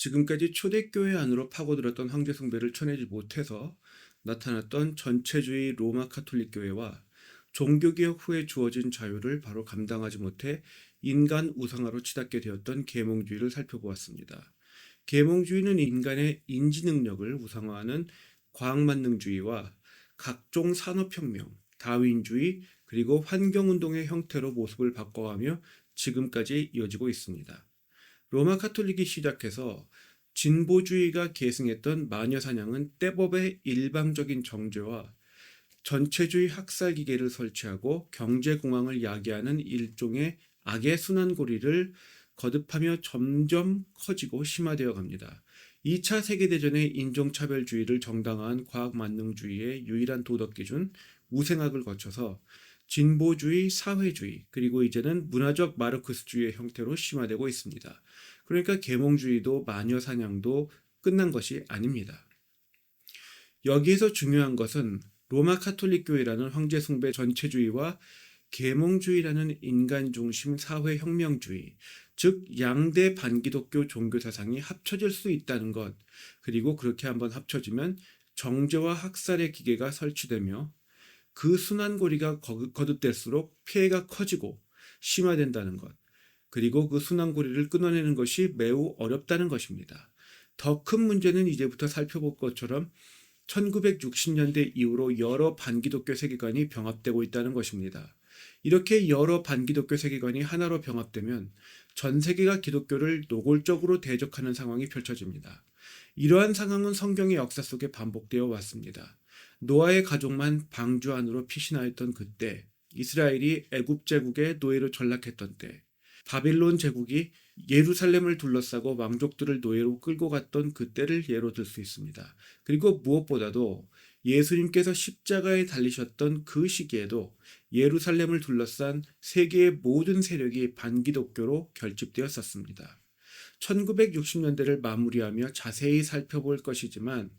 지금까지 초대교회 안으로 파고들었던 황제 숭배를 쳐내지 못해서 나타났던 전체주의 로마 카톨릭 교회와 종교개혁 후에 주어진 자유를 바로 감당하지 못해 인간 우상화로 치닫게 되었던 계몽주의를 살펴보았습니다. 계몽주의는 인간의 인지 능력을 우상화하는 과학만능주의와 각종 산업혁명, 다윈주의, 그리고 환경운동의 형태로 모습을 바꿔가며 지금까지 이어지고 있습니다. 로마 카톨릭이 시작해서 진보주의가 계승했던 마녀사냥은 떼법의 일방적인 정죄와 전체주의 학살 기계를 설치하고 경제공황을 야기하는 일종의 악의 순환고리를 거듭하며 점점 커지고 심화되어 갑니다. 2차 세계대전의 인종차별주의를 정당화한 과학만능주의의 유일한 도덕기준 우생학을 거쳐서 진보주의, 사회주의, 그리고 이제는 문화적 마르크스주의의 형태로 심화되고 있습니다. 그러니까 계몽주의도 마녀사냥도 끝난 것이 아닙니다. 여기에서 중요한 것은 로마 카톨릭 교회라는 황제 숭배 전체주의와 계몽주의라는 인간 중심 사회 혁명주의, 즉 양대 반기독교 종교 사상이 합쳐질 수 있다는 것, 그리고 그렇게 한번 합쳐지면 정죄와 학살의 기계가 설치되며 그 순환고리가 거듭될수록 피해가 커지고 심화된다는 것, 그리고 그 순환고리를 끊어내는 것이 매우 어렵다는 것입니다. 더 큰 문제는 이제부터 살펴볼 것처럼 1960년대 이후로 여러 반기독교 세계관이 병합되고 있다는 것입니다. 이렇게 여러 반기독교 세계관이 하나로 병합되면 전 세계가 기독교를 노골적으로 대적하는 상황이 펼쳐집니다. 이러한 상황은 성경의 역사 속에 반복되어 왔습니다. 노아의 가족만 방주 안으로 피신하였던 그때, 이스라엘이 애굽 제국의 노예로 전락했던 때, 바빌론 제국이 예루살렘을 둘러싸고 왕족들을 노예로 끌고 갔던 그때를 예로 들 수 있습니다. 그리고 무엇보다도 예수님께서 십자가에 달리셨던 그 시기에도 예루살렘을 둘러싼 세계의 모든 세력이 반기독교로 결집되었었습니다. 1960년대를 마무리하며 자세히 살펴볼 것이지만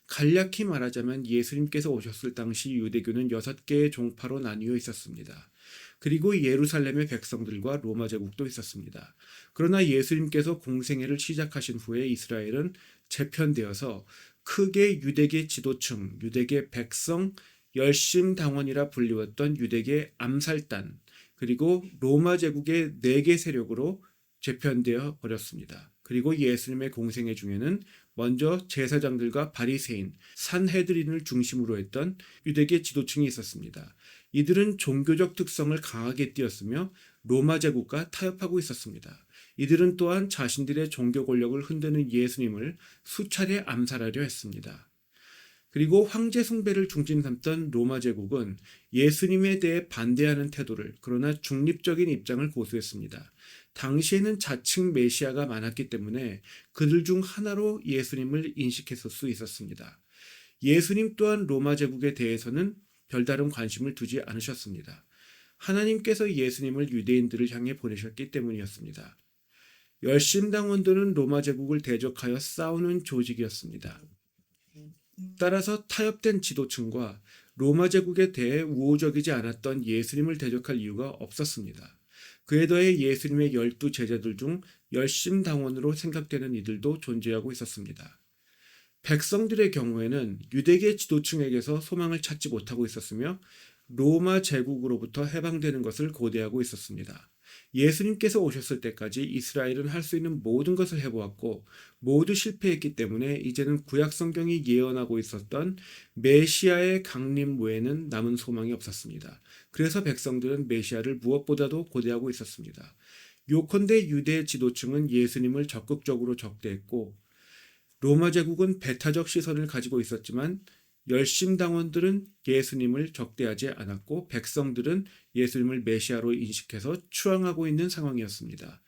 간략히 말하자면 예수님께서 오셨을 당시 유대교는 6개의 종파로 나뉘어 있었습니다. 그리고 예루살렘의 백성들과 로마 제국도 있었습니다. 그러나 예수님께서 공생애를 시작하신 후에 이스라엘은 재편되어서 크게 유대계 지도층, 유대계 백성, 열심당원이라 불리웠던 유대계 암살단, 그리고 로마 제국의 4개 세력으로 재편되어 버렸습니다. 그리고 예수님의 공생애 중에는 먼저 제사장들과 바리새인, 산헤드린을 중심으로 했던 유대계 지도층이 있었습니다. 이들은 종교적 특성을 강하게 띄었으며 로마 제국과 타협하고 있었습니다. 이들은 또한 자신들의 종교 권력을 흔드는 예수님을 수차례 암살하려 했습니다. 그리고 황제 숭배를 중심 삼던 로마 제국은 예수님에 대해 반대하는 태도를, 그러나 중립적인 입장을 고수했습니다. 당시에는 자칭 메시아가 많았기 때문에 그들 중 하나로 예수님을 인식했을 수 있었습니다. 예수님 또한 로마 제국에 대해서는 별다른 관심을 두지 않으셨습니다. 하나님께서 예수님을 유대인들을 향해 보내셨기 때문이었습니다. 열심당원들은 로마 제국을 대적하여 싸우는 조직이었습니다. 따라서 타협된 지도층과 로마 제국에 대해 우호적이지 않았던 예수님을 대적할 이유가 없었습니다. 그에 더해 예수님의 12 제자들 중 열심당원으로 생각되는 이들도 존재하고 있었습니다. 백성들의 경우에는 유대계 지도층에게서 소망을 찾지 못하고 있었으며 로마 제국으로부터 해방되는 것을 고대하고 있었습니다. 예수님께서 오셨을 때까지 이스라엘은 할 수 있는 모든 것을 해보았고 모두 실패했기 때문에 이제는 구약 성경이 예언하고 있었던 메시아의 강림 외에는 남은 소망이 없었습니다. 그래서 백성들은 메시아를 무엇보다도 고대하고 있었습니다. 요컨대 유대 지도층은 예수님을 적극적으로 적대했고 로마 제국은 배타적 시선을 가지고 있었지만 열심당원들은 예수님을 적대하지 않았고 백성들은 예수님을 메시아로 인식해서 추앙하고 있는 상황이었습니다.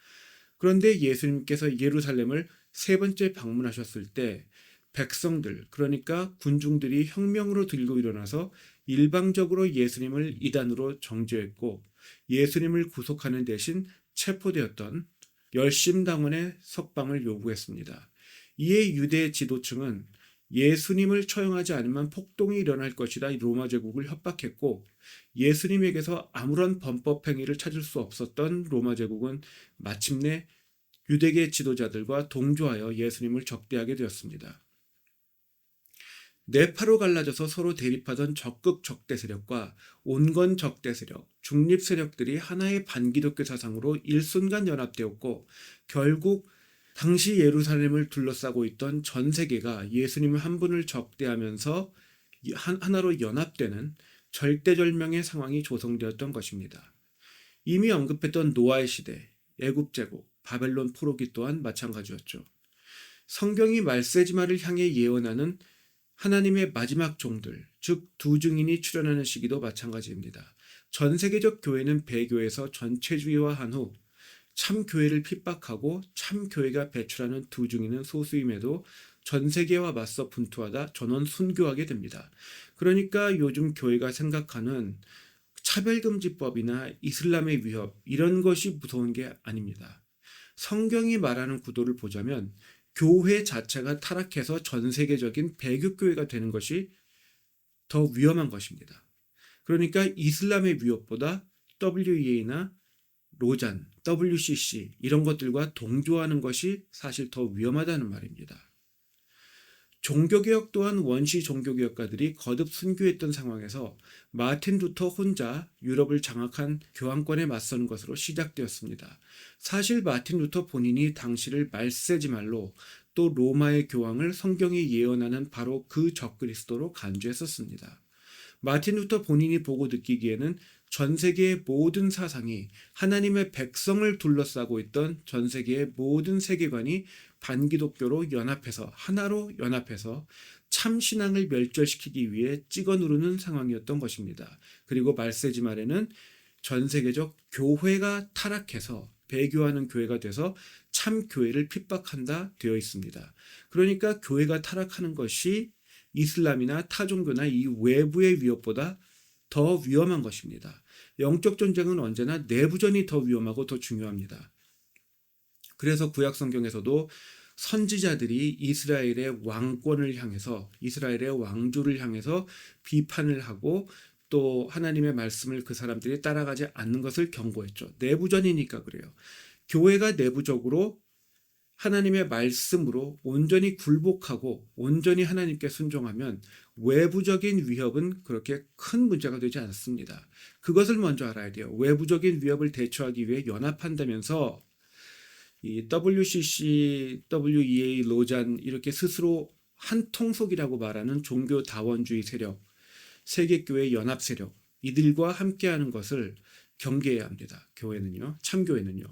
그런데 예수님께서 예루살렘을 3번째 방문하셨을 때 백성들, 그러니까 군중들이 혁명으로 들고 일어나서 일방적으로 예수님을 이단으로 정죄했고 예수님을 구속하는 대신 체포되었던 열심당원의 석방을 요구했습니다. 이에 유대 지도층은 예수님을 처형하지 않으면 폭동이 일어날 것이다 로마 제국을 협박했고 예수님에게서 아무런 범법 행위를 찾을 수 없었던 로마 제국은 마침내 유대계 지도자들과 동조하여 예수님을 적대하게 되었습니다. 네파로 갈라져서 서로 대립하던 적극 적대 세력과 온건 적대 세력, 중립 세력들이 하나의 반기독교 사상으로 일순간 연합되었고 결국 당시 예루살렘을 둘러싸고 있던 전 세계가 예수님 한 분을 적대하면서 하나로 연합되는 절대절명의 상황이 조성되었던 것입니다. 이미 언급했던 노아의 시대, 애굽 제국, 바벨론 포로기 또한 마찬가지였죠. 성경이 말세지마를 향해 예언하는 하나님의 마지막 종들, 즉 두 증인이 출현하는 시기도 마찬가지입니다. 전 세계적 교회는 배교에서 전체주의화한 후 참교회를 핍박하고 참교회가 배출하는 두 증인은 소수임에도 전 세계와 맞서 분투하다 전원 순교하게 됩니다. 그러니까 요즘 교회가 생각하는 차별금지법이나 이슬람의 위협 이런 것이 무서운 게 아닙니다. 성경이 말하는 구도를 보자면 교회 자체가 타락해서 전 세계적인 배교교회가 되는 것이 더 위험한 것입니다. 그러니까 이슬람의 위협보다 WEA나 로잔, WCC 이런 것들과 동조하는 것이 사실 더 위험하다는 말입니다. 종교개혁 또한 원시 종교개혁가들이 거듭 순교했던 상황에서 마틴 루터 혼자 유럽을 장악한 교황권에 맞서는 것으로 시작되었습니다. 사실 마틴 루터 본인이 당시를 말세지말로 또 로마의 교황을 성경이 예언하는 바로 그 적그리스도로 간주했었습니다. 마틴 루터 본인이 보고 느끼기에는 전 세계의 모든 사상이 하나님의 백성을 둘러싸고 있던 전 세계의 모든 세계관이 반기독교로 연합해서 하나로 연합해서 참신앙을 멸절시키기 위해 찍어 누르는 상황이었던 것입니다. 그리고 말세지 말에는 전 세계적 교회가 타락해서 배교하는 교회가 돼서 참교회를 핍박한다 되어 있습니다. 그러니까 교회가 타락하는 것이 이슬람이나 타종교나 이 외부의 위협보다 더 위험한 것입니다. 영적 전쟁은 언제나 내부전이 더 위험하고 더 중요합니다. 그래서 구약 성경에서도 선지자들이 이스라엘의 왕권을 향해서 이스라엘의 왕조를 향해서 비판을 하고 또 하나님의 말씀을 그 사람들이 따라가지 않는 것을 경고했죠. 내부전이니까 그래요. 교회가 내부적으로 하나님의 말씀으로 온전히 굴복하고 온전히 하나님께 순종하면 외부적인 위협은 그렇게 큰 문제가 되지 않습니다. 그것을 먼저 알아야 돼요. 외부적인 위협을 대처하기 위해 연합한다면서 이 WCC, WEA, 로잔 이렇게 스스로 한통속이라고 말하는 종교 다원주의 세력, 세계교회 연합 세력 이들과 함께하는 것을 경계해야 합니다. 교회는요, 참교회는요.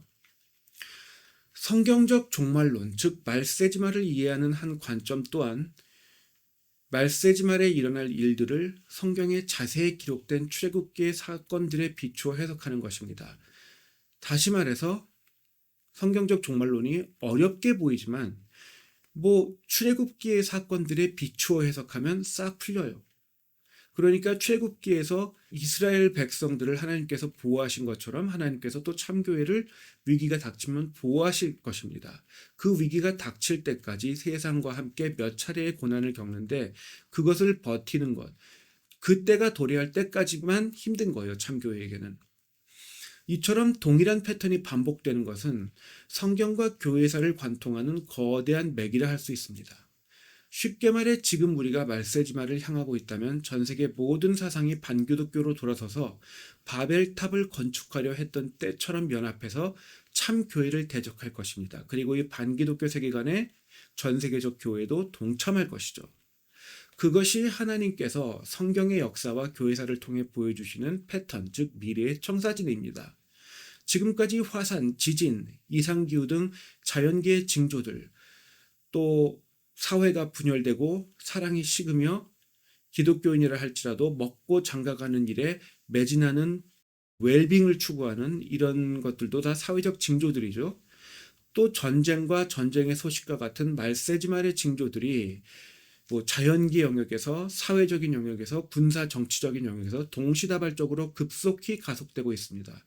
성경적 종말론, 즉 말세지말을 이해하는 한 관점 또한 말세지말에 일어날 일들을 성경에 자세히 기록된 출애굽기의 사건들에 비추어 해석하는 것입니다. 다시 말해서 성경적 종말론이 어렵게 보이지만 출애굽기의 사건들에 비추어 해석하면 싹 풀려요. 그러니까 출애굽기에서 이스라엘 백성들을 하나님께서 보호하신 것처럼 하나님께서 또 참교회를 위기가 닥치면 보호하실 것입니다. 그 위기가 닥칠 때까지 세상과 함께 몇 차례의 고난을 겪는데 그것을 버티는 것, 그때가 도래할 때까지만 힘든 거예요. 참교회에게는. 이처럼 동일한 패턴이 반복되는 것은 성경과 교회사를 관통하는 거대한 맥이라 할 수 있습니다. 쉽게 말해 지금 우리가 말세지마를 향하고 있다면 전 세계 모든 사상이 반기독교로 돌아서서 바벨탑을 건축하려 했던 때처럼 연합해서 참교회를 대적할 것입니다. 그리고 이 반기독교 세계관에 전 세계적 교회도 동참할 것이죠. 그것이 하나님께서 성경의 역사와 교회사를 통해 보여주시는 패턴, 즉 미래의 청사진입니다. 지금까지 화산, 지진, 이상기후 등 자연계의 징조들, 또 사회가 분열되고 사랑이 식으며 기독교인이라 할지라도 먹고 장가가는 일에 매진하는 웰빙을 추구하는 이런 것들도 다 사회적 징조들이죠. 또 전쟁과 전쟁의 소식과 같은 말세지말의 징조들이 자연계 영역에서 사회적인 영역에서 군사 정치적인 영역에서 동시다발적으로 급속히 가속되고 있습니다.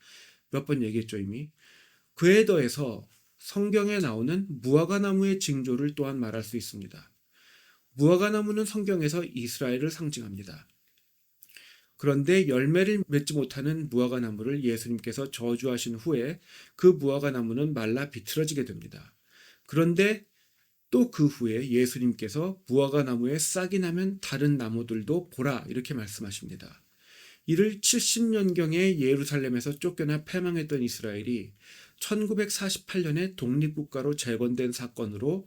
몇 번 얘기했죠 이미. 그에 더해서 성경에 나오는 무화과나무의 징조를 또한 말할 수 있습니다. 무화과나무는 성경에서 이스라엘을 상징합니다. 그런데 열매를 맺지 못하는 무화과 나무를 예수님께서 저주하신 후에 그 무화과 나무는 말라 비틀어지게 됩니다. 그런데 또 그 후에 예수님께서 무화과 나무에 싹이 나면 다른 나무들도 보라 이렇게 말씀하십니다. 이를 70년경에 예루살렘에서 쫓겨나 패망했던 이스라엘이 1948년에 독립국가로 재건된 사건으로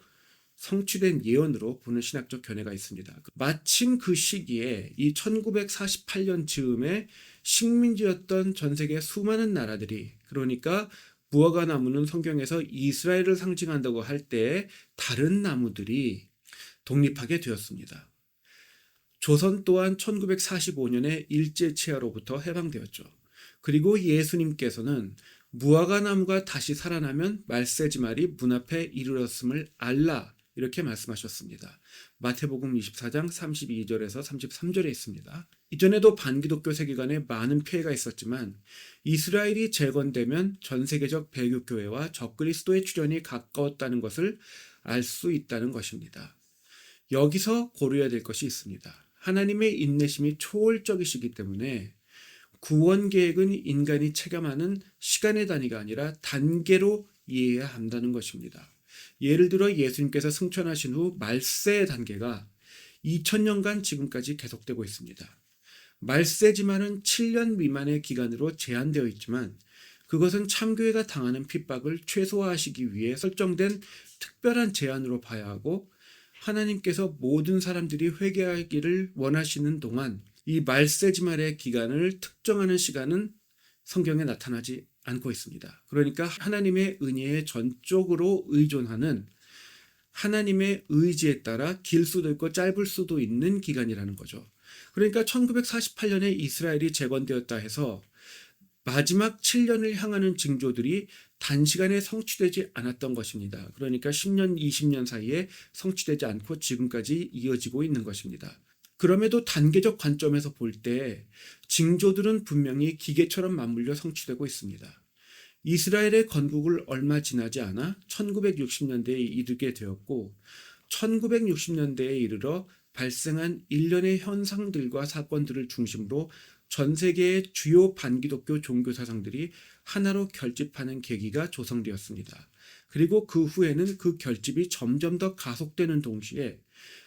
성취된 예언으로 보는 신학적 견해가 있습니다. 마침 그 시기에 이 1948년 즈음에 식민지였던 전 세계 수많은 나라들이, 그러니까 무화과 나무는 성경에서 이스라엘을 상징한다고 할 때 다른 나무들이 독립하게 되었습니다. 조선 또한 1945년에 일제치하로부터 해방되었죠. 그리고 예수님께서는 무화과 나무가 다시 살아나면 말세지말이 문 앞에 이르렀음을 알라 이렇게 말씀하셨습니다. 마태복음 24장 32절에서 33절에 있습니다. 이전에도 반기독교 세계관에 많은 피해가 있었지만 이스라엘이 재건되면 전 세계적 배교교회와 적그리스도의 출현이 가까웠다는 것을 알 수 있다는 것입니다. 여기서 고려해야 될 것이 있습니다. 하나님의 인내심이 초월적이시기 때문에 구원 계획은 인간이 체감하는 시간의 단위가 아니라 단계로 이해해야 한다는 것입니다. 예를 들어 예수님께서 승천하신 후 말세의 단계가 2000년간 지금까지 계속되고 있습니다. 말세지만은 7년 미만의 기간으로 제한되어 있지만 그것은 참교회가 당하는 핍박을 최소화하시기 위해 설정된 특별한 제한으로 봐야 하고, 하나님께서 모든 사람들이 회개하기를 원하시는 동안 이 말세지말의 기간을 특정하는 시간은 성경에 나타나지 않고 있습니다. 그러니까 하나님의 은혜에 전적으로 의존하는, 하나님의 의지에 따라 길 수도 있고 짧을 수도 있는 기간이라는 거죠. 그러니까 1948년에 이스라엘이 재건되었다 해서 마지막 7년을 향하는 징조들이 단시간에 성취되지 않았던 것입니다. 그러니까 10년, 20년 사이에 성취되지 않고 지금까지 이어지고 있는 것입니다. 그럼에도 단계적 관점에서 볼 때 징조들은 분명히 기계처럼 맞물려 성취되고 있습니다. 이스라엘의 건국을 얼마 지나지 않아 1960년대에 이르게 되었고 1960년대에 이르러 발생한 일련의 현상들과 사건들을 중심으로 전 세계의 주요 반기독교 종교 사상들이 하나로 결집하는 계기가 조성되었습니다. 그리고 그 후에는 그 결집이 점점 더 가속되는 동시에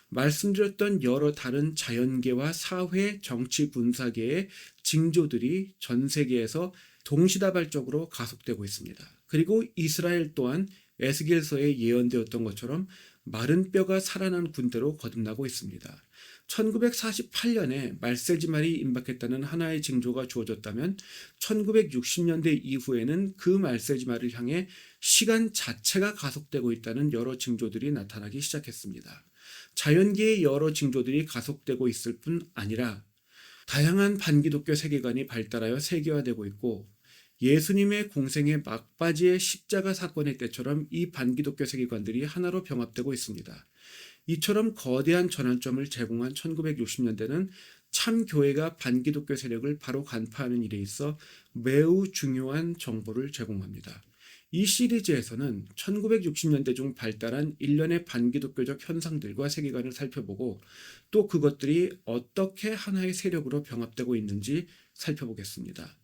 말씀드렸던 여러 다른 자연계와 사회, 정치, 군사계의 징조들이 전 세계에서 동시다발적으로 가속되고 있습니다. 그리고 이스라엘 또한 에스겔서에 예언되었던 것처럼 마른 뼈가 살아난 군대로 거듭나고 있습니다. 1948년에 말세지말이 임박했다는 하나의 징조가 주어졌다면 1960년대 이후에는 그 말세지말을 향해 시간 자체가 가속되고 있다는 여러 징조들이 나타나기 시작했습니다. 자연계의 여러 징조들이 가속되고 있을 뿐 아니라 다양한 반기독교 세계관이 발달하여 세계화되고 있고, 예수님의 공생의 막바지의 십자가 사건의 때처럼 이 반기독교 세계관들이 하나로 병합되고 있습니다. 이처럼 거대한 전환점을 제공한 1960년대는 참 교회가 반기독교 세력을 바로 간파하는 일에 있어 매우 중요한 정보를 제공합니다. 이 시리즈에서는 1960년대 중 발달한 일련의 반기독교적 현상들과 세계관을 살펴보고 또 그것들이 어떻게 하나의 세력으로 병합되고 있는지 살펴보겠습니다.